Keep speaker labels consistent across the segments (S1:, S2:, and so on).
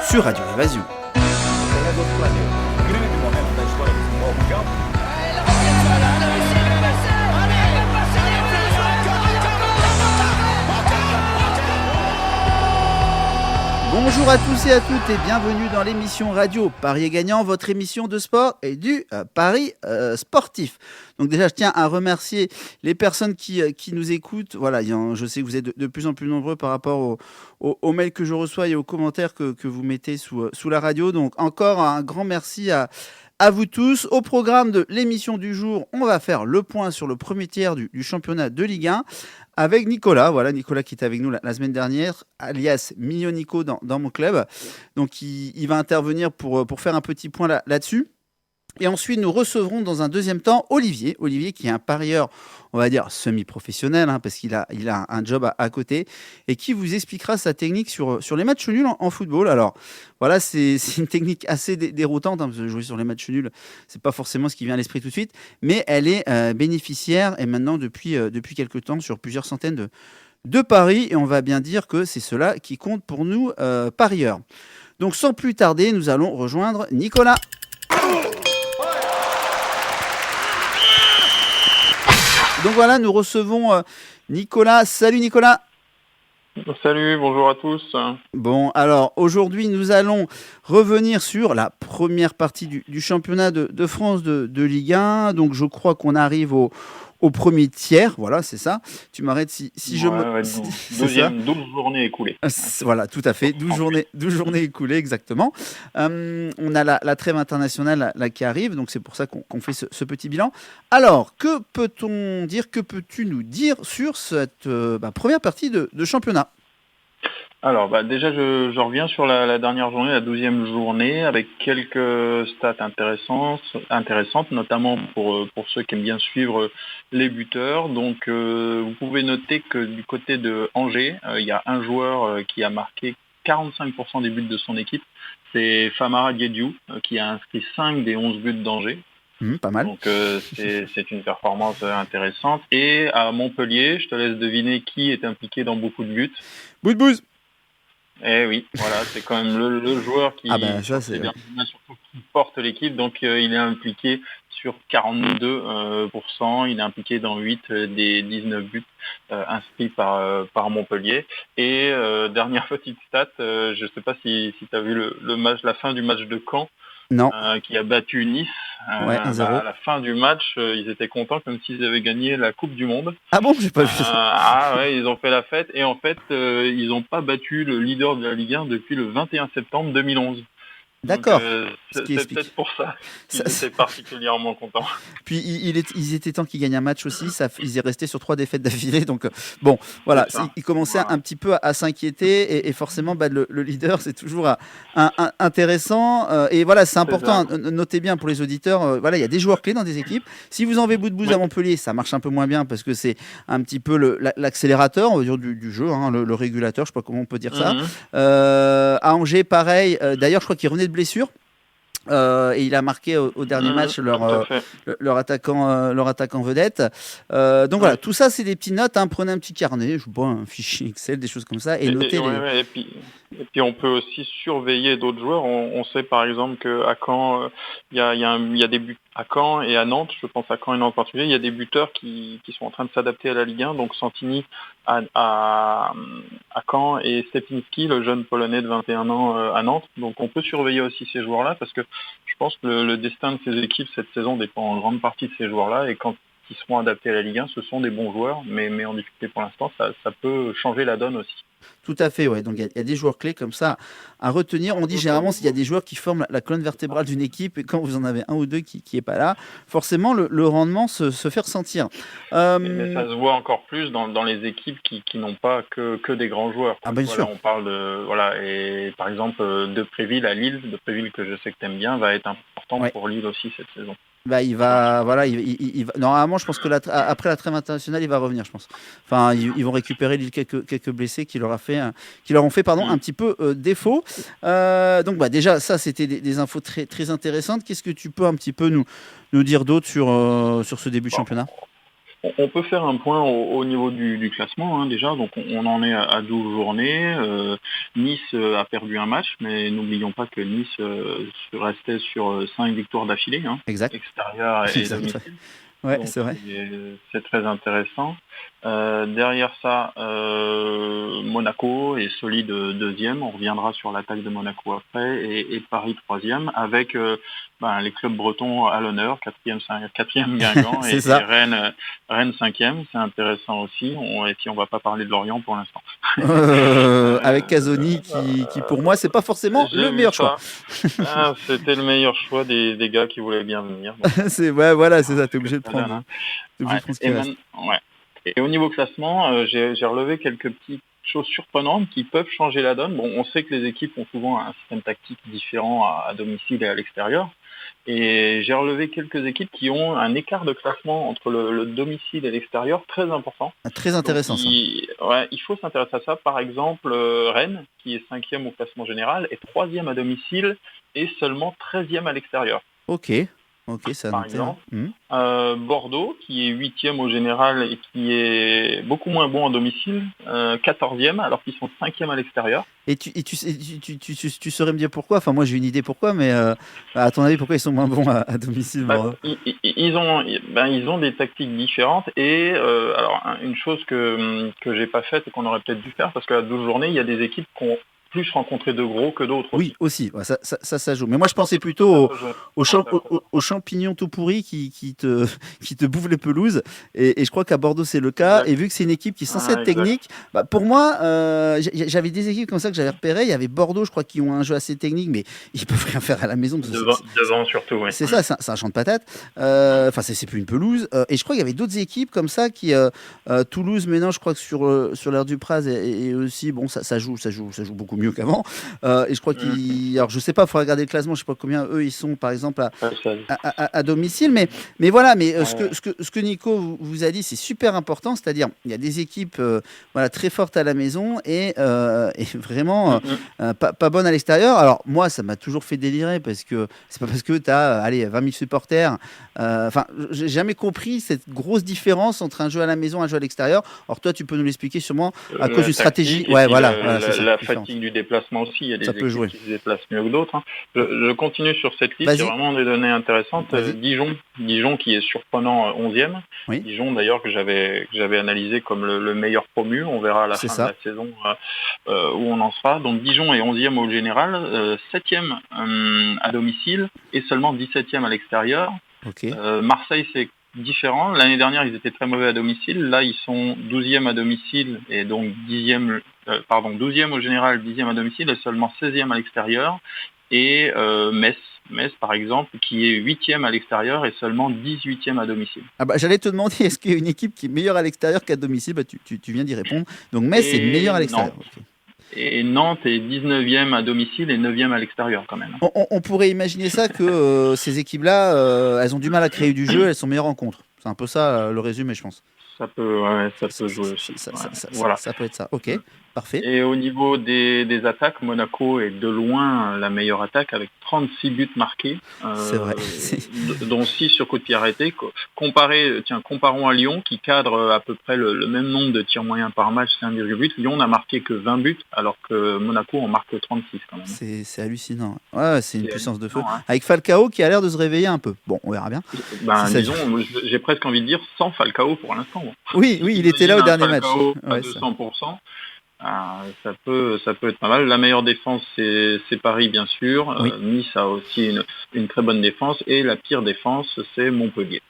S1: sur Radio Évasion. Bonjour à tous et à toutes et bienvenue dans l'émission radio Paris est gagnant, votre émission de sport et du Paris sportif. Donc déjà, je tiens à remercier les personnes qui nous écoutent. Voilà, je sais que vous êtes de plus en plus nombreux par rapport aux mails que je reçois et aux commentaires que vous mettez sous la radio. Donc encore un grand merci à vous tous. Au programme de l'émission du jour, on va faire le point sur le premier tiers du championnat de Ligue 1 avec Nicolas. Voilà, Nicolas qui était avec nous la semaine dernière, alias Mignon Nico dans mon club. Donc il va intervenir pour faire un petit point là-dessus. Et ensuite, nous recevrons dans un deuxième temps Olivier qui est un parieur, on va dire semi-professionnel, parce qu'il a un job à côté, et qui vous expliquera sa technique sur les matchs nuls en football. Alors voilà, c'est une technique assez déroutante, parce que jouer sur les matchs nuls, c'est pas forcément ce qui vient à l'esprit tout de suite, mais elle est bénéficiaire, et maintenant depuis quelques temps, sur plusieurs centaines de paris, et on va bien dire que c'est cela qui compte pour nous, parieurs. Donc sans plus tarder, nous allons rejoindre Nicolas. Donc voilà, nous recevons Nicolas. Salut Nicolas.
S2: Salut, bonjour à tous.
S1: Bon, alors aujourd'hui, nous allons revenir sur la première partie du championnat de France de Ligue 1. Donc je crois qu'on arrive au premier tiers, voilà, c'est ça. Tu m'arrêtes si je me...
S2: Ouais, 12 journées écoulées.
S1: Voilà, tout à fait, 12 journées écoulées, exactement. On a la trêve internationale là, qui arrive, donc c'est pour ça qu'on fait ce petit bilan. Alors, que peut-on dire, que peux-tu nous dire sur cette première partie de championnat ?
S2: Alors, déjà, je reviens sur la dernière journée, la 12e journée, avec quelques stats intéressantes, notamment pour ceux qui aiment bien suivre les buteurs. Donc, vous pouvez noter que du côté de Angers, il y a un joueur qui a marqué 45% des buts de son équipe. C'est Famara Diédhiou, qui a inscrit 5 des 11 buts d'Angers.
S1: Pas mal.
S2: Donc c'est une performance intéressante. Et à Montpellier, je te laisse deviner qui est impliqué dans beaucoup de buts.
S1: Bouz.
S2: Eh oui, voilà, c'est quand même le joueur qui, surtout qui porte l'équipe. Donc il est impliqué sur 42%. Il est impliqué dans 8 des 19 buts inscrits par Montpellier. Et dernière petite stat, je ne sais pas si tu as vu le match, la fin du match de Caen.
S1: Non.
S2: Qui a battu Nice.
S1: 1-0.
S2: À la fin du match, ils étaient contents comme s'ils avaient gagné la Coupe du Monde.
S1: Ah bon, j'ai pas vu ça.
S2: Ils ont fait la fête et en fait, ils n'ont pas battu le leader de la Ligue 1 depuis le 21 septembre 2011.
S1: D'accord.
S2: C'est peut-être pour ça qu'ils étaient particulièrement contents.
S1: Puis ils étaient temps qu'ils gagnent un match aussi. Ils est resté sur 3 défaites d'affilée. Donc bon, voilà, ils commençaient un petit peu à s'inquiéter et forcément, le leader, c'est toujours intéressant. Et voilà, c'est important. Notez bien pour les auditeurs. Voilà, il y a des joueurs clés dans des équipes. Si vous en avez bout de bout à Montpellier, ça marche un peu moins bien parce que c'est un petit peu l'accélérateur, on va dire, du jeu, le régulateur. Je sais pas comment on peut dire ça. À Angers, pareil. D'ailleurs, je crois qu'il revenait de blessure. Et il a marqué au dernier match leur attaquant vedette. Donc voilà, tout ça c'est des petites notes. Prenez un petit carnet, je sais pas, un fichier Excel, des choses comme ça, et notez les.
S2: Et puis on peut aussi surveiller d'autres joueurs. On sait par exemple qu'à Caen, il y a des buts à Caen et à Nantes. Je pense à Caen et Nantes en particulier. Il y a des buteurs qui sont en train de s'adapter à la Ligue 1. Donc Santini à Caen et Stepinski, le jeune Polonais de 21 ans à Nantes. Donc on peut surveiller aussi ces joueurs-là parce que je pense que le destin de ces équipes cette saison dépend en grande partie de ces joueurs-là. Et quand ils seront adaptés à la Ligue 1, ce sont des bons joueurs, mais en difficulté pour l'instant, ça peut changer la donne aussi.
S1: Tout à fait, ouais. Donc il y a des joueurs clés comme ça à retenir. On dit généralement s'il y a des joueurs qui forment la colonne vertébrale d'une équipe et quand vous en avez un ou deux qui est pas là, forcément le rendement se fait ressentir.
S2: Mais ça se voit encore plus dans les équipes qui n'ont pas que des grands joueurs.
S1: Bien sûr.
S2: On parle et par exemple Depréville à Lille, Depréville que je sais que tu aimes bien, va être important pour Lille aussi cette saison.
S1: Il va normalement, je pense que après la trêve internationale, il va revenir, je pense. Enfin, ils vont récupérer quelques blessés qui leur ont fait un petit peu défaut. Donc déjà, ça c'était des infos très très intéressantes. Qu'est-ce que tu peux un petit peu nous dire d'autre sur ce début de championnat ?
S2: On peut faire un point au niveau du classement, hein, déjà. Donc on en est à 12 journées. Nice a perdu un match, mais n'oublions pas que Nice restait sur 5 victoires d'affilée, hein,
S1: Exact.
S2: extérieures et
S1: Exact.
S2: domicile.
S1: Ouais,
S2: Donc
S1: c'est vrai.
S2: c'est très intéressant. Derrière ça, Monaco est solide deuxième. On reviendra sur l'attaque de Monaco après, et Paris troisième, avec les clubs bretons à l'honneur, quatrième Guingamp
S1: C'est
S2: et
S1: ça.
S2: Rennes cinquième. C'est intéressant aussi. Et puis on va pas parler de Lorient pour l'instant.
S1: Avec Casoni qui pour moi c'est pas forcément
S2: J'ai
S1: le
S2: vu
S1: meilleur choix.
S2: ça. C'était le meilleur choix des gars qui voulaient bien venir. Donc,
S1: voilà, c'est ça, t'es obligé de
S2: ça donne,
S1: prendre,
S2: hein.
S1: t'es obligé de prendre ce qui
S2: Et,
S1: reste.
S2: ouais. Et au niveau classement, j'ai relevé quelques petites choses surprenantes qui peuvent changer la donne. Bon, on sait que les équipes ont souvent un système tactique différent à domicile et à l'extérieur. Et j'ai relevé quelques équipes qui ont un écart de classement entre le domicile et l'extérieur très important.
S1: Très
S2: Donc
S1: intéressant ça.
S2: il faut s'intéresser à ça. Par exemple, Rennes, qui est 5e au classement général, est 3e à domicile et seulement 13e à l'extérieur.
S1: Ok, ça a
S2: Par
S1: noté, hein.
S2: exemple. Bordeaux, qui est 8e au général et qui est beaucoup moins bon en domicile, 14e, alors qu'ils sont 5e à l'extérieur.
S1: Et tu saurais me dire pourquoi? Enfin, moi j'ai une idée pourquoi, mais à ton avis, pourquoi ils sont moins bons à domicile, Bordeaux?
S2: Ils ont des tactiques différentes et alors une chose que j'ai pas faite et qu'on aurait peut-être dû faire, parce qu'à 12 journées, il y a des équipes qui ont plus rencontré de gros que d'autres
S1: Oui,
S2: aussi.
S1: aussi, ouais, ça joue. Mais moi je pensais plutôt aux champignons tout pourris qui te bouffent les pelouses. Et je crois qu'à Bordeaux c'est le cas.
S2: Exact.
S1: Et vu que c'est une équipe qui est censée être
S2: Exact.
S1: technique, pour moi, j'avais des équipes comme ça que j'avais repérées. Il y avait Bordeaux, je crois, qui ont un jeu assez technique, mais ils peuvent rien faire à la maison.
S2: Devant surtout, oui.
S1: C'est ça, c'est un champ de patates. Enfin, c'est plus une pelouse. Et je crois qu'il y avait d'autres équipes comme ça qui Toulouse, maintenant, je crois que sur l'aire du Praz et aussi, bon, ça joue beaucoup mieux qu'avant. Et je crois alors je sais pas, il faudra regarder le classement. Je sais pas combien eux ils sont, par exemple, à domicile. Mais voilà. Mais ce que Nico vous a dit, c'est super important. C'est-à-dire, il y a des équipes, très fortes à la maison et vraiment pas bonnes à l'extérieur. Alors moi, ça m'a toujours fait délirer parce que c'est pas parce que tu as 20 000 supporters. Enfin, j'ai jamais compris cette grosse différence entre un jeu à la maison et un jeu à l'extérieur. Alors toi, tu peux nous l'expliquer sûrement à cause d'une stratégie.
S2: Ouais, voilà.
S1: La
S2: fatigue du déplacement aussi. Il y a des
S1: ça peut jouer.
S2: Qui se déplacent mieux que d'autres. Je continue sur cette liste. Il y a vraiment des données intéressantes. Dijon qui est surprenant 11e.
S1: Oui.
S2: Dijon d'ailleurs que j'avais analysé comme le meilleur promu. On verra à la fin de la saison où on en sera. Donc Dijon est 11e au général, 7e à domicile et seulement 17e à l'extérieur.
S1: Okay.
S2: Marseille, c'est différent. L'année dernière, ils étaient très mauvais à domicile. Là, ils sont 12e à domicile et donc 12e au général, 10e à domicile et seulement 16e à l'extérieur. Et Metz, par exemple, qui est 8e à l'extérieur et seulement 18e à domicile.
S1: J'allais te demander, est-ce qu'il y a une équipe qui est meilleure à l'extérieur qu'à domicile? Tu viens d'y répondre. Donc Metz est meilleur à l'extérieur. Okay.
S2: Et Nantes est 19e à domicile et 9e à l'extérieur quand même.
S1: On pourrait imaginer ça que ces équipes-là, elles ont du mal à créer du jeu, elles sont meilleures en contre. C'est un peu ça le résumé, je pense.
S2: Ça peut jouer aussi.
S1: Ça peut être ça. Ok, parfait.
S2: Et au niveau des attaques, Monaco est de loin la meilleure attaque avec 36 buts marqués.
S1: C'est vrai.
S2: Dont 6 sur coup de pied arrêté. Comparons à Lyon qui cadre à peu près le même nombre de tirs moyens par match, c'est 1,8. Lyon n'a marqué que 20 buts alors que Monaco en marque 36 quand même.
S1: C'est hallucinant. Ouais, c'est une puissance de feu. Hein. Avec Falcao qui a l'air de se réveiller un peu. Bon, on verra bien.
S2: Disons, j'ai presque envie de dire sans Falcao pour l'instant.
S1: Oui, il était là au dernier match.
S2: À 200%. Ça peut être pas mal. La meilleure défense, c'est Paris, bien sûr. Oui. Nice a aussi une très bonne défense. Et la pire défense, c'est Montpellier.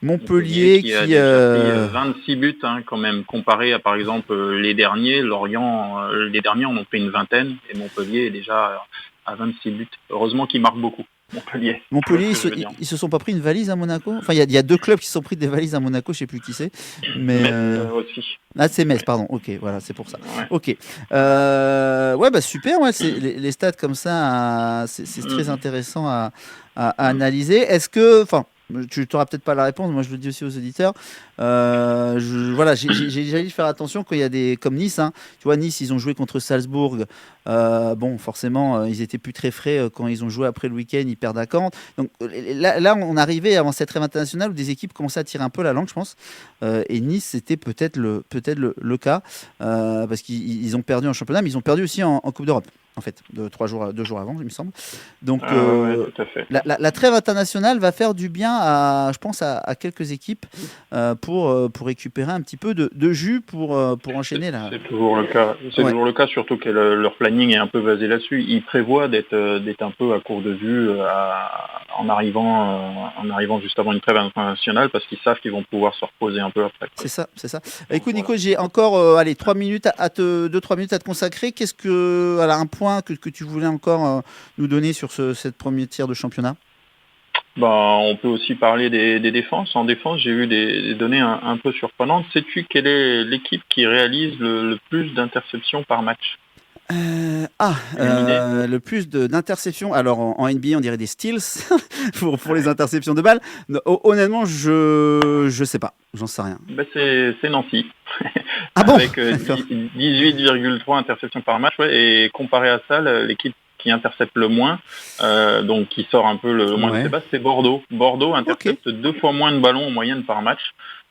S1: Montpellier qui a
S2: déjà pris 26 buts quand même, comparé à par exemple les derniers. Lorient, les derniers en ont pris une vingtaine. Et Montpellier est déjà à 26 buts. Heureusement qu'ils marquent beaucoup.
S1: Montpellier, ils se sont pas pris une valise à Monaco. Enfin, il y a deux clubs qui se sont pris des valises à Monaco, je sais plus qui c'est. Mais
S2: aussi.
S1: Ah, c'est Metz, pardon. Ok, voilà, c'est pour ça. Ouais. Ok. Super. Ouais, les stats comme ça, c'est très intéressant à analyser. Est-ce que, Tu n'auras peut-être pas la réponse, moi je le dis aussi aux auditeurs. J'ai dit faire attention quand il y a des comme Nice. Hein. Tu vois, Nice, ils ont joué contre Salzbourg. Bon, forcément, ils étaient plus très frais quand ils ont joué après le week-end, ils perdent à Caen. Donc là, on arrivait avant cette trêve internationale où des équipes commençaient à tirer un peu la langue, je pense. Et Nice, c'était peut-être le cas parce qu'ils ont perdu en championnat, mais ils ont perdu aussi en Coupe d'Europe. En fait, 2 jours avant, il me semble. Donc,
S2: ouais, tout à fait.
S1: la trêve internationale va faire du bien, je pense, à quelques équipes pour récupérer un petit peu de jus pour enchaîner là.
S2: C'est toujours le cas. C'est toujours le cas, surtout que leur planning est un peu basé là-dessus. Ils prévoient d'être un peu à court de vue en arrivant juste avant une trêve internationale parce qu'ils savent qu'ils vont pouvoir se reposer un peu après.
S1: C'est ça. Écoute, Nico, j'ai encore 2-3 minutes à te consacrer. Qu'est-ce que, un point que tu voulais encore nous donner sur cette première tiers de championnat?
S2: On peut aussi parler des défenses. En défense, j'ai eu des données un peu surprenantes. Sais-tu quelle est l'équipe qui réalise le plus d'interceptions par match?
S1: Le plus d'interceptions. Alors en NBA, on dirait des steals pour les interceptions de balles. Honnêtement, je sais pas. J'en sais rien.
S2: C'est Nancy.
S1: Ah bon?
S2: Avec 18,3 interceptions par match. Ouais, et comparé à ça, l'équipe qui intercepte le moins, donc qui sort un peu le moins de ses bases, c'est Bordeaux. Bordeaux intercepte 2 fois moins de ballons en moyenne par match.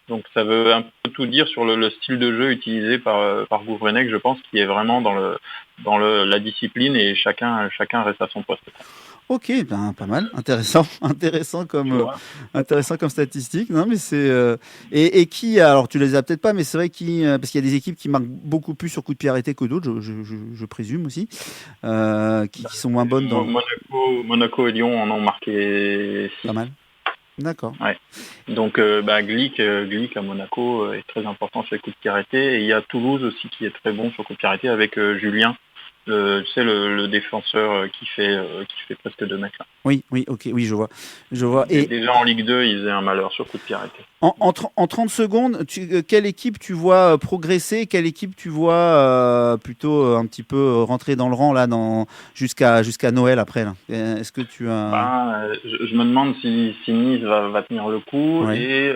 S2: Donc ça veut un peu tout dire sur le style de jeu utilisé par Gouvrenec, je pense, qui est vraiment dans la discipline et chacun reste à son poste.
S1: Ok, pas mal, intéressant comme statistique. Non, mais c'est et qui, alors tu les as peut-être pas, mais c'est vrai parce qu'il y a des équipes qui marquent beaucoup plus sur coup de pied arrêté que d'autres, je présume aussi, qui sont moins bonnes dans.
S2: Monaco et Lyon en ont marqué 6.
S1: Pas mal. D'accord.
S2: Ouais. Donc Glick à Monaco est très important sur les coups de pied arrêtés. Et il y a Toulouse aussi qui est très bon sur coups de pied arrêtés avec Julien, le défenseur qui fait presque 2 mètres là.
S1: Oui, ok, oui, je vois.
S2: Et déjà en Ligue 2, il faisait un malheur sur coup de pied arrêté.
S1: En 30 secondes, quelle équipe tu vois progresser, quelle équipe tu vois plutôt un petit peu rentrer dans le rang là, jusqu'à Noël après là. Est-ce que tu as...
S2: je me demande si Nice va tenir le coup. Ouais. Et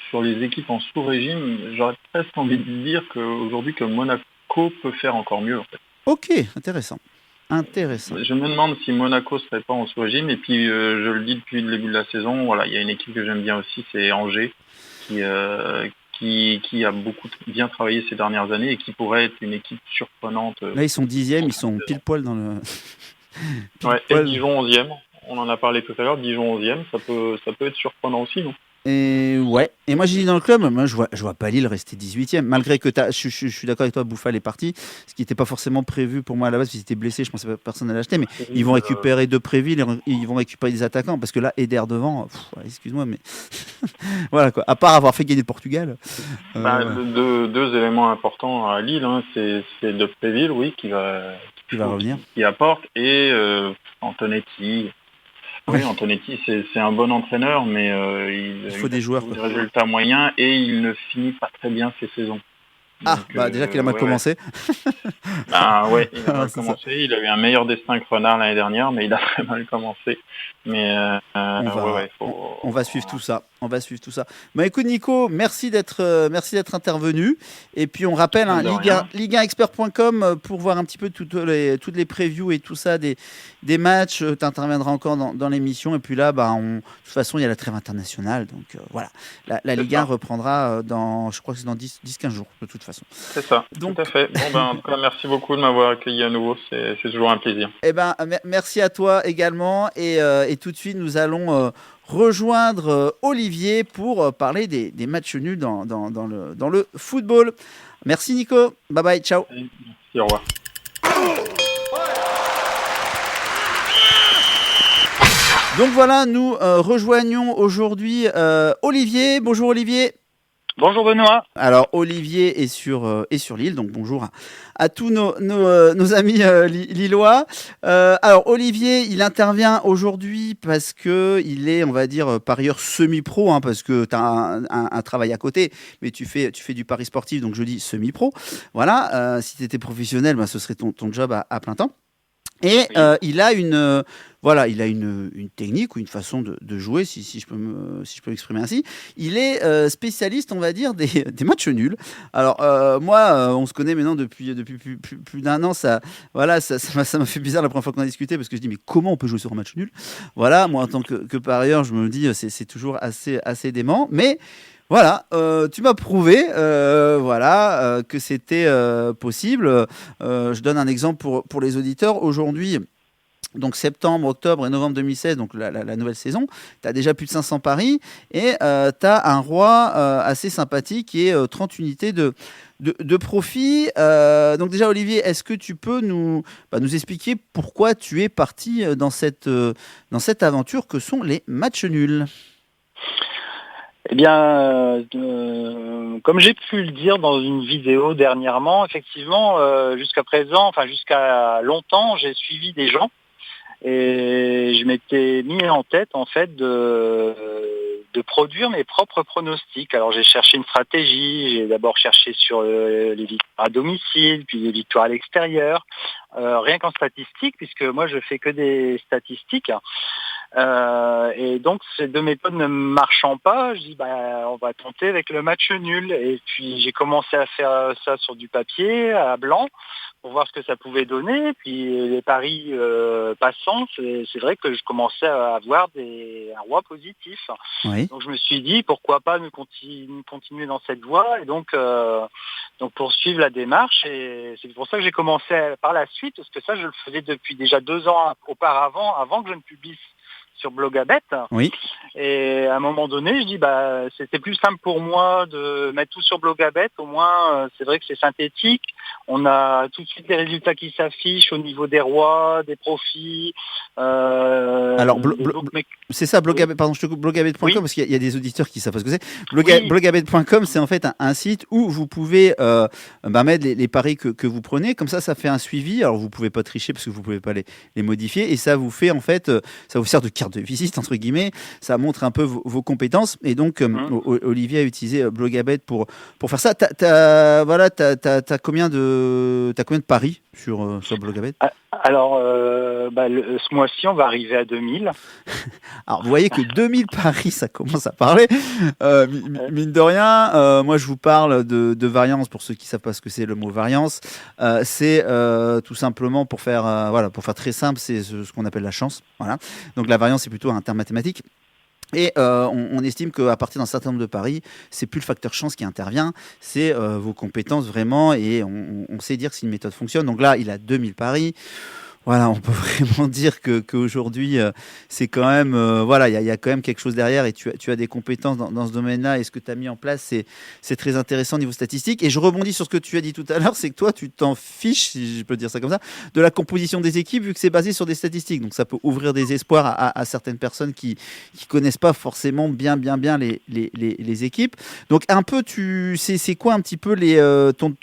S2: sur les équipes en sous-régime, j'aurais presque envie de dire qu'aujourd'hui que Monaco peut faire encore mieux en fait.
S1: Ok, intéressant.
S2: Je me demande si Monaco serait pas en sous-régime. Et puis, je le dis depuis le début de la saison, voilà, il y a une équipe que j'aime bien aussi, c'est Angers, qui a beaucoup bien travaillé ces dernières années et qui pourrait être une équipe surprenante.
S1: Là, ils sont 10e, ils sont pile poil dans le...
S2: Et Dijon 11e, on en a parlé tout à l'heure, Dijon 11e, ça peut être surprenant aussi, non?
S1: Et ouais. Et moi j'ai dit dans le club, moi je vois pas Lille rester 18e, malgré que je suis d'accord avec toi, Bouffal est parti, ce qui n'était pas forcément prévu pour moi à la base, parce qu'il était blessé, je pensais que personne n'allait l'acheter, mais ils vont récupérer Depréville, ils vont récupérer des attaquants, parce que là, Eder devant, excuse-moi, mais voilà quoi, à part avoir fait gagner le Portugal.
S2: Deux éléments importants à Lille, hein. C'est Depréville, oui, qui va
S1: revenir,
S2: qui apporte, et Antonetti. Oui, Antonetti, c'est un bon entraîneur, mais
S1: il faut des joueurs.
S2: Des résultats moyens et il ne finit pas très bien ses saisons.
S1: Donc, déjà qu'il a mal commencé.
S2: Il a mal commencé. Il a eu un meilleur destin que Renard l'année dernière, mais il a très mal commencé. Mais
S1: on va suivre tout ça. Écoute Nico, merci d'être intervenu. Et puis on rappelle ligue1expert.com pour voir un petit peu toutes les previews et tout ça des matchs. Tu interviendras encore dans l'émission. Et puis là, de toute façon, il y a la trêve internationale. Donc voilà, la Ligue 1 reprendra je crois que c'est dans 10-15 jours de toute façon.
S2: C'est ça, donc, tout à fait. En tout cas, merci beaucoup de m'avoir accueilli à nouveau. C'est toujours un plaisir.
S1: Merci à toi également. Et tout de suite, nous allons rejoindre Olivier pour parler des matchs nuls dans le football. Merci Nico. Bye bye, ciao.
S2: Merci, au revoir.
S1: Donc voilà, nous rejoignons aujourd'hui Olivier. Bonjour Olivier.
S3: Bonjour Benoît.
S1: Alors Olivier est sur Lille, donc bonjour à tous nos amis lillois. Alors Olivier, il intervient aujourd'hui parce que il est, on va dire, parieur semi-pro, hein, parce que tu as un travail à côté, mais tu fais du pari sportif, donc je dis semi-pro. Voilà, si tu étais professionnel, ce serait ton job à plein temps. Et
S3: Oui.
S1: il a une technique ou une façon de jouer, si je peux m'exprimer ainsi. Il est spécialiste, on va dire, des matchs nuls. Alors moi, on se connaît maintenant depuis plus d'un an. Ça m'a fait bizarre la première fois qu'on a discuté parce que je dis mais comment on peut jouer sur un match nul? Voilà, moi en tant que parieur, je me dis c'est toujours assez dément, mais voilà, tu m'as prouvé que c'était possible. Je donne un exemple pour les auditeurs. Aujourd'hui, donc septembre, octobre et novembre 2016, donc la nouvelle saison, tu as déjà plus de 500 paris et tu as un roi assez sympathique qui est 30 unités de profit. Donc déjà, Olivier, est-ce que tu peux nous expliquer pourquoi tu es parti dans cette aventure que sont les matchs nuls?
S3: Eh bien, comme j'ai pu le dire dans une vidéo dernièrement, effectivement, jusqu'à présent, enfin jusqu'à longtemps, j'ai suivi des gens et je m'étais mis en tête en fait de produire mes propres pronostics. Alors j'ai cherché une stratégie, j'ai d'abord cherché sur les victoires à domicile, puis les victoires à l'extérieur, rien qu'en statistique, puisque moi je fais que des statistiques. Et donc ces deux méthodes ne marchant pas, je dis on va tenter avec le match nul. Et puis j'ai commencé à faire ça sur du papier, à blanc, pour voir ce que ça pouvait donner. Puis les paris passants, c'est vrai que je commençais à avoir un roi positif.
S1: Oui.
S3: Donc je me suis dit pourquoi pas continuer dans cette voie et donc poursuivre la démarche. Et c'est pour ça que j'ai commencé par la suite, parce que ça je le faisais depuis déjà 2 ans auparavant, avant que je ne publie sur Blogabet.
S1: Oui.
S3: Et à un moment donné, je dis c'était plus simple pour moi de mettre tout sur Blogabet. Au moins, c'est vrai que c'est synthétique. On a tout de suite les résultats qui s'affichent au niveau des rois, des profits.
S1: Alors, c'est ça, Blogabet, pardon, je te coupe, blogabet.com, oui. Parce qu'il y a des auditeurs qui savent pas ce que c'est. Oui. Blogabet.com, c'est en fait un site où vous pouvez mettre les paris que vous prenez. Comme ça fait un suivi. Alors, vous pouvez pas tricher parce que vous pouvez pas les modifier. Et ça vous fait, en fait, ça vous sert de carte de visite, entre guillemets. Ça montre un peu vos compétences. Et donc, Olivier a utilisé Blogabet pour faire ça. T'as combien de paris sur Blogabet?
S3: Alors, ce mois-ci, on va arriver à 2000.
S1: Alors, vous voyez que 2000 paris, ça commence à parler. Mine de rien, moi, je vous parle de variance. Pour ceux qui ne savent pas ce que c'est le mot variance, c'est tout simplement pour faire très simple, c'est ce qu'on appelle la chance. Voilà. Donc, la variance, c'est plutôt un terme mathématique. Et on estime qu'à partir d'un certain nombre de paris, c'est plus le facteur chance qui intervient, c'est vos compétences vraiment, et on sait dire si une méthode fonctionne. Donc là, il a 2000 paris. Voilà, on peut vraiment dire qu'aujourd'hui, c'est quand même, il y a quand même quelque chose derrière, et tu as des compétences dans ce domaine-là, et ce que tu as mis en place, c'est très intéressant au niveau statistique. Et je rebondis sur ce que tu as dit tout à l'heure, c'est que toi, tu t'en fiches, si je peux dire ça comme ça, de la composition des équipes, vu que c'est basé sur des statistiques. Donc ça peut ouvrir des espoirs à certaines personnes qui connaissent pas forcément bien les équipes. Donc un peu, c'est quoi un petit peu ton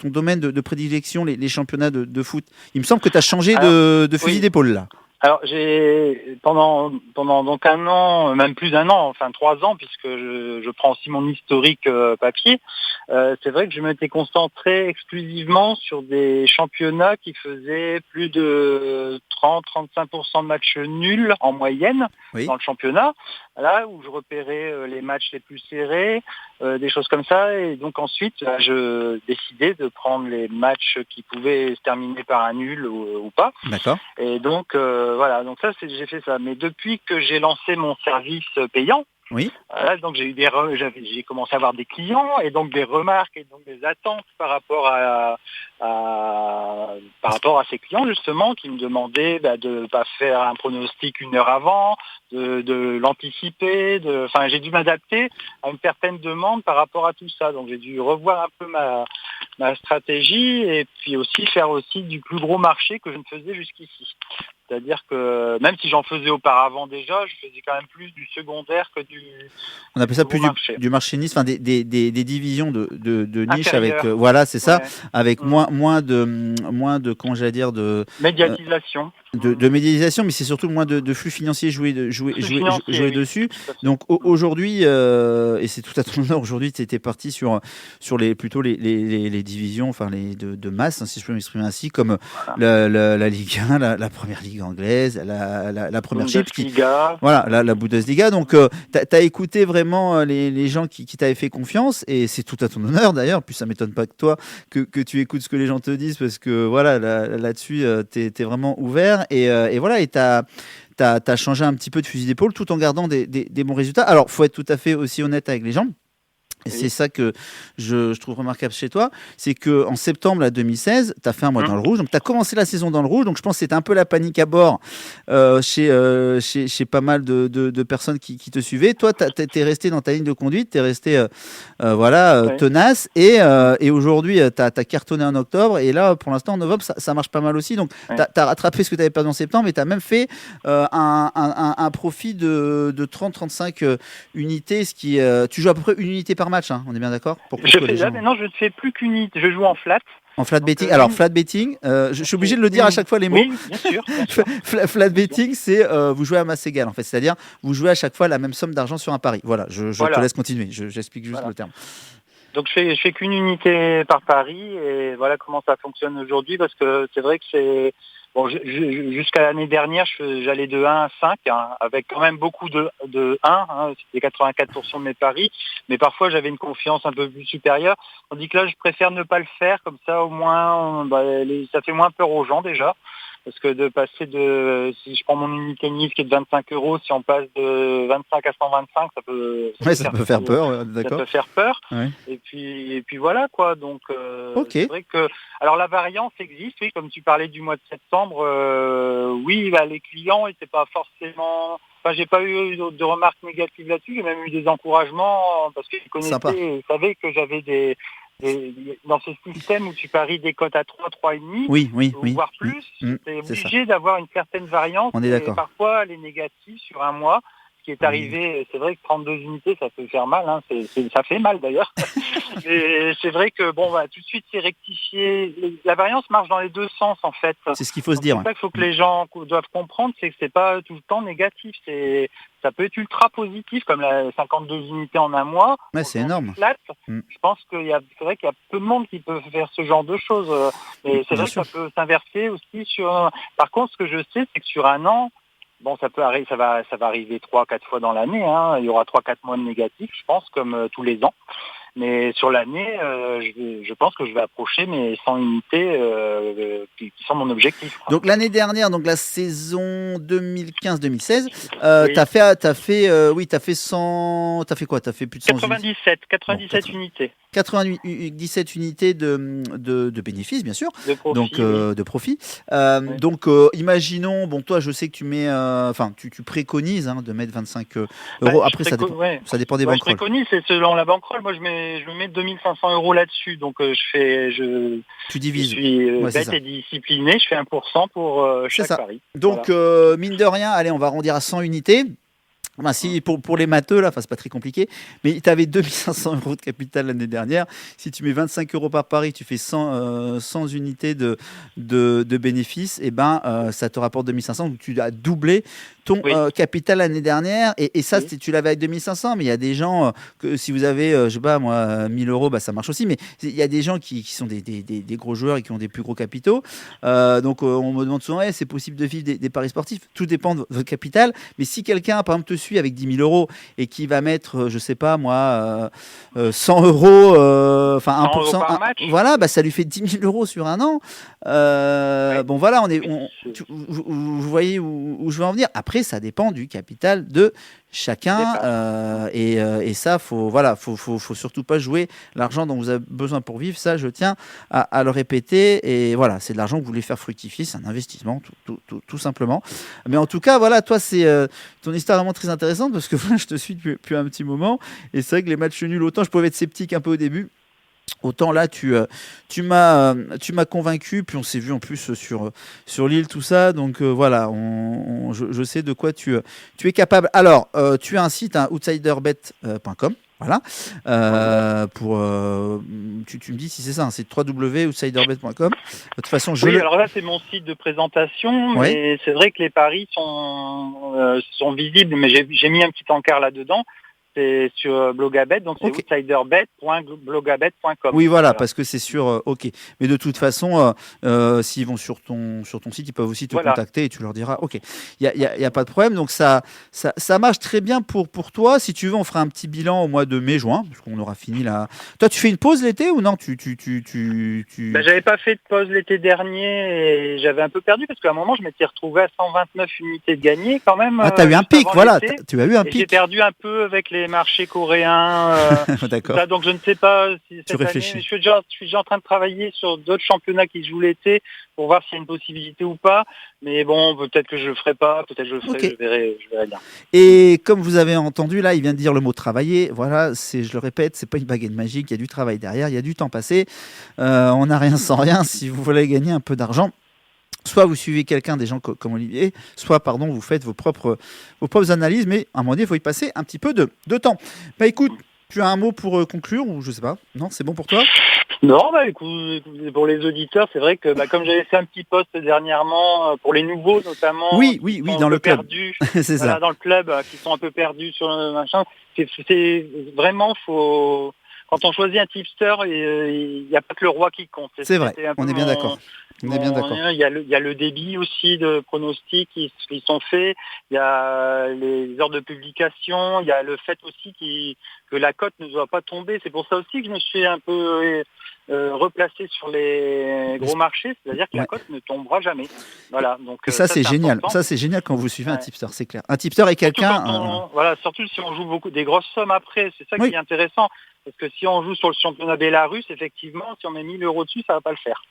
S1: domaine de prédilection, les championnats de foot? Il me semble que tu as changé de fusil d'épaule là.
S3: Alors j'ai pendant donc 1 an, même plus d'1 an, enfin 3 ans, puisque je prends aussi mon historique papier. C'est vrai que je m'étais concentré exclusivement sur des championnats qui faisaient plus de 30-35% de matchs nuls en moyenne dans le championnat. Là où je repérais les matchs les plus serrés, des choses comme ça. Et donc ensuite, je décidais de prendre les matchs qui pouvaient se terminer par un nul ou pas.
S1: D'accord.
S3: Et donc donc ça, j'ai fait ça. Mais depuis que j'ai lancé mon service payant,
S1: oui.
S3: Donc j'ai commencé à avoir des clients et donc des remarques et donc des attentes par rapport à ces clients justement qui me demandaient de ne pas faire un pronostic 1 heure avant, de l'anticiper. Enfin, j'ai dû m'adapter à une certaine demande par rapport à tout ça. Donc j'ai dû revoir un peu ma stratégie et puis aussi faire aussi du plus gros marché que je ne faisais jusqu'ici. C'est-à-dire que même si j'en faisais auparavant déjà, je faisais quand même plus du secondaire que du.
S1: On appelle ça plus du marché niche, enfin des divisions de niche avec c'est ça, avec moins de comment j'allais dire de
S3: médiatisation.
S1: de médiatisation, mais c'est surtout moins de flux financiers joués dessus. Donc aujourd'hui, et c'est tout à ton honneur, aujourd'hui tu étais parti sur plutôt les divisions de masse, hein, si je peux m'exprimer ainsi, comme la Ligue 1, la première ligue anglaise, la première la Bundesliga. Donc tu as écouté vraiment les gens qui t'avaient fait confiance, et c'est tout à ton honneur d'ailleurs, puis ça m'étonne pas que toi que tu écoutes ce que les gens te disent, parce que voilà, là-dessus t'es vraiment ouvert, et voilà, et t'as changé un petit peu de fusil d'épaule tout en gardant des bons résultats. Alors faut être tout à fait aussi honnête avec les gens. Et c'est ça que je trouve remarquable chez toi, c'est qu'en septembre 2016, tu as fait un mois dans le rouge, donc tu as commencé la saison dans le rouge, donc je pense que c'était un peu la panique à bord chez pas mal de personnes qui te suivaient. Toi, tu es resté dans ta ligne de conduite, tu es resté tenace, et aujourd'hui, tu as cartonné en octobre, et là, pour l'instant, en novembre, ça marche pas mal aussi, donc tu as rattrapé ce que tu avais perdu en septembre, et tu as même fait un profit de 30-35 unités, ce qui tu joues à peu près une unité par match, hein, on est bien d'accord?
S3: Maintenant, je ne fais plus qu'une unité, je joue en flat.
S1: En flat betting. Alors, flat betting, je suis obligé de le dire à chaque fois les mots.
S3: Oui, bien sûr.
S1: Flat betting, c'est vous jouez à masse égale, en fait. C'est-à-dire, vous jouez à chaque fois la même somme d'argent sur un pari. Voilà, je te laisse continuer. J'explique juste le terme.
S3: Donc, je fais qu'une unité par pari, et voilà comment ça fonctionne aujourd'hui, parce que c'est vrai que c'est... Bon, jusqu'à l'année dernière, j'allais de 1 à 5, hein, avec quand même beaucoup de 1, hein, c'était 84% de mes paris, mais parfois j'avais une confiance un peu plus supérieure. Tandis que là, je préfère ne pas le faire, comme ça au moins, ça fait moins peur aux gens déjà. Parce que de passer si je prends mon unité Nice qui est de 25 €, si on passe de 25 à 125, ça peut faire peur, d'accord. Ça peut faire peur. Ouais. Et puis voilà quoi. Donc c'est vrai que alors la variance existe, oui, comme tu parlais du mois de septembre, oui, les clients n'étaient pas forcément. Enfin, j'ai pas eu de remarques négatives là-dessus. J'ai même eu des encouragements parce qu'ils connaissaient, ils savaient que j'avais dans ce système où tu paries des cotes à 3, 3,5, voire plus, tu es obligé d'avoir une certaine variance.
S1: On est d'accord.
S3: Et parfois, elle est négative sur un mois. Ce qui est arrivé, c'est vrai que 32 unités, ça peut faire mal. Hein, ça fait mal d'ailleurs. Et c'est vrai que tout de suite, c'est rectifié. La variance marche dans les deux sens en fait.
S1: C'est ce qu'il faut se dire.
S3: C'est ça qu'il faut que les gens doivent comprendre, c'est que c'est pas tout le temps négatif. Ça peut être ultra positif, comme 52 unités en un mois.
S1: Ouais, c'est énorme.
S3: Je pense c'est vrai qu'il y a peu de monde qui peut faire ce genre de choses. Et c'est vrai que ça peut s'inverser aussi sur. Par contre, ce que je sais, c'est que sur un an, ça peut arriver, ça va arriver 3-4 fois dans l'année. Hein. Il y aura 3-4 mois de négatifs, je pense, comme tous les ans. Mais sur l'année, je pense que je vais approcher mes 100 unités qui sont mon objectif. Quoi.
S1: Donc l'année dernière, donc la saison 2015-2016, t'as fait 100, t'as fait quoi? T'as fait plus de 100
S3: 97 unités.
S1: 97 unités de bénéfices, bien sûr.
S3: De profit.
S1: Donc de profit. Donc imaginons, toi je sais que tu mets, tu préconises de mettre 25 €. Après ça dépend des banquerolles.
S3: Je préconise, c'est selon la banquerolle. Moi je mets 2500 € là-dessus. Donc
S1: tu divises.
S3: Je suis bête et discipliné. Je fais 1% pour chaque pari.
S1: Donc mine de rien, allez, on va arrondir à 100 unités. Si pour les matheux là, c'est pas très compliqué, mais tu avais 2500 € de capital l'année dernière. Si tu mets 25 € par pari, tu fais 100 unités de bénéfices, et ça te rapporte 2500. Donc tu as doublé ton capital l'année dernière, et ça tu l'avais avec 2500, mais il y a des gens que si vous avez 1000 €, ça marche aussi, mais il y a des gens qui sont des gros joueurs et qui ont des plus gros capitaux, donc on me demande souvent c'est possible de vivre des paris sportifs? Tout dépend de votre capital, mais si quelqu'un par exemple te suit avec 10 000 € et qui va mettre 100 €, 1%,
S3: par match.
S1: Voilà, ça lui fait 10 000 € sur un an. Vous voyez où je veux en venir. Après, ça dépend du capital de chacun, et ça, faut surtout pas jouer l'argent dont vous avez besoin pour vivre. Ça, je tiens à le répéter. Et voilà, c'est de l'argent que vous voulez faire fructifier, c'est un investissement, tout simplement. Mais en tout cas, voilà, toi, c'est ton histoire est vraiment très intéressante, parce que je te suis depuis un petit moment, et c'est vrai que les matchs nuls, autant je pouvais être sceptique un peu au début, autant là tu m'as convaincu, puis on s'est vu en plus sur l'île, tout ça, donc voilà, je sais de quoi tu es capable. Alors tu as un site, outsiderbet.com. Voilà. Tu me dis si c'est ça, c'est www.outsiderbet.com. De toute façon,
S3: alors là, c'est mon site de présentation, mais c'est vrai que les paris sont visibles, mais j'ai mis un petit encart là-dedans. C'est sur Blogabet, donc c'est outsiderbet.blogabet.com.
S1: Oui, voilà, parce que c'est sur OK. Mais de toute façon, s'ils vont sur ton site, ils peuvent aussi te contacter et tu leur diras OK. Il y a pas de problème. Donc ça marche très bien pour toi. Si tu veux, on fera un petit bilan au mois de mai-juin, parce qu'on aura fini là. Toi, tu fais une pause l'été ou non?
S3: J'avais pas fait de pause l'été dernier et j'avais un peu perdu parce qu'à un moment, je m'étais retrouvé à 129 unités de gagné quand même.
S1: Ah, t'as eu un pic, voilà. Tu as eu un pic.
S3: J'ai perdu un peu avec les marchés coréens.
S1: D'accord.
S3: Ça, donc je ne sais pas si cette année,
S1: réfléchis.
S3: mais je suis déjà en train de travailler sur d'autres championnats qui se jouent l'été pour voir s'il y a une possibilité ou pas. Mais bon, peut-être que je le ferai pas, peut-être que je le ferai, je verrai bien.
S1: Et comme vous avez entendu, là, il vient de dire le mot travailler. Voilà, je le répète, c'est pas une baguette magique, il y a du travail derrière, il y a du temps passé. On n'a rien sans rien. Si vous voulez gagner un peu d'argent, soit vous suivez quelqu'un, des gens comme Olivier, soit, vous faites vos propres analyses, mais à un moment donné, il faut y passer un petit peu de temps. Bah écoute, tu as un mot pour conclure ou je sais pas? Non, c'est bon pour toi?
S3: Non, écoute, pour les auditeurs, c'est vrai que comme j'avais fait un petit post dernièrement pour les nouveaux notamment,
S1: oui, dans le club,
S3: c'est ça, dans le club, qui sont un peu perdus sur le machin. C'est vraiment quand on choisit un tipster, il n'y a pas que le roi qui compte.
S1: C'est vrai, on est bien d'accord.
S3: Il y a le débit aussi de pronostics qui sont faits, il y a les heures de publication, il y a le fait aussi que la cote ne doit pas tomber. C'est pour ça aussi que je me suis un peu replacé sur les gros marchés, c'est-à-dire que la cote ne tombera jamais. Voilà. Donc
S1: ça c'est génial. Important. Ça c'est génial quand vous suivez un tipster, c'est clair. Un tipster est quelqu'un.
S3: Surtout si on joue des grosses sommes après, c'est ça qui est intéressant. Parce que si on joue sur le championnat Bélarus, effectivement, si on met 1000 € dessus, ça va pas le faire.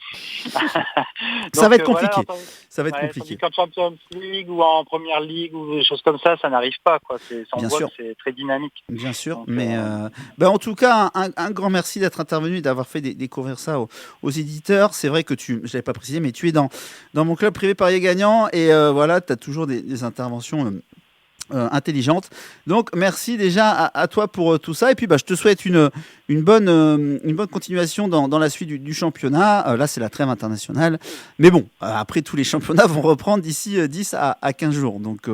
S1: Ça va être compliqué. Ça va être compliqué.
S3: En Champions League ou en Première Ligue ou des choses comme ça n'arrive pas.
S1: Bien sûr.
S3: C'est très dynamique.
S1: Bien sûr. Donc, mais en tout cas, un grand merci d'être intervenu et d'avoir fait découvrir ça aux éditeurs. C'est vrai que je ne l'avais pas précisé, mais tu es dans mon club privé Parier Gagnant et tu as toujours des interventions intelligente. Donc merci déjà à toi pour tout ça et puis je te souhaite une bonne continuation dans la suite du championnat. Là c'est la trêve internationale mais bon après tous les championnats vont reprendre d'ici 10 à 15 jours donc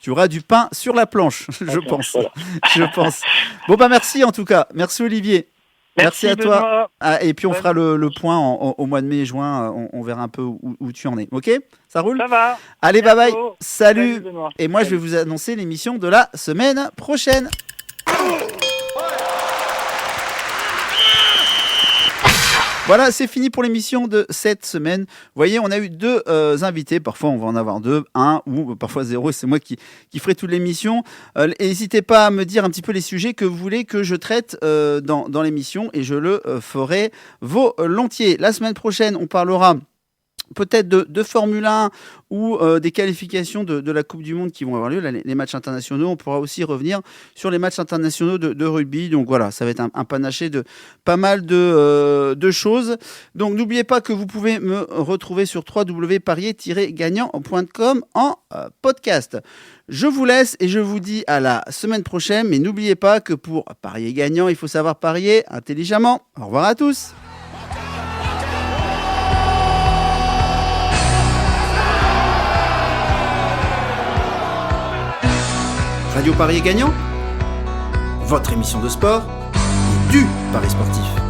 S1: tu auras du pain sur la planche je pense. Bon merci en tout cas, merci Olivier. Merci à toi. Et puis on fera le point au mois de mai et juin. On verra un peu où tu en es. Ok? Ça roule?
S3: Ça va.
S1: Allez, bye bye. Salut. Et moi, je vais vous annoncer l'émission de la semaine prochaine. Voilà, c'est fini pour l'émission de cette semaine. Vous voyez, on a eu 2 invités. Parfois, on va en avoir 2, 1 ou parfois 0. C'est moi qui ferai toute l'émission. N'hésitez pas à me dire un petit peu les sujets que vous voulez que je traite dans l'émission et je le ferai volontiers. La semaine prochaine, on parlera peut-être de Formule 1 ou des qualifications de la Coupe du Monde qui vont avoir lieu, les matchs internationaux. On pourra aussi revenir sur les matchs internationaux de rugby. Donc voilà, ça va être un panaché de pas mal de choses. Donc n'oubliez pas que vous pouvez me retrouver sur www.parier-gagnant.com en podcast. Je vous laisse et je vous dis à la semaine prochaine. Mais n'oubliez pas que pour parier gagnant, il faut savoir parier intelligemment. Au revoir à tous. Radio Parier Gagnant, votre émission de sport et du pari sportif.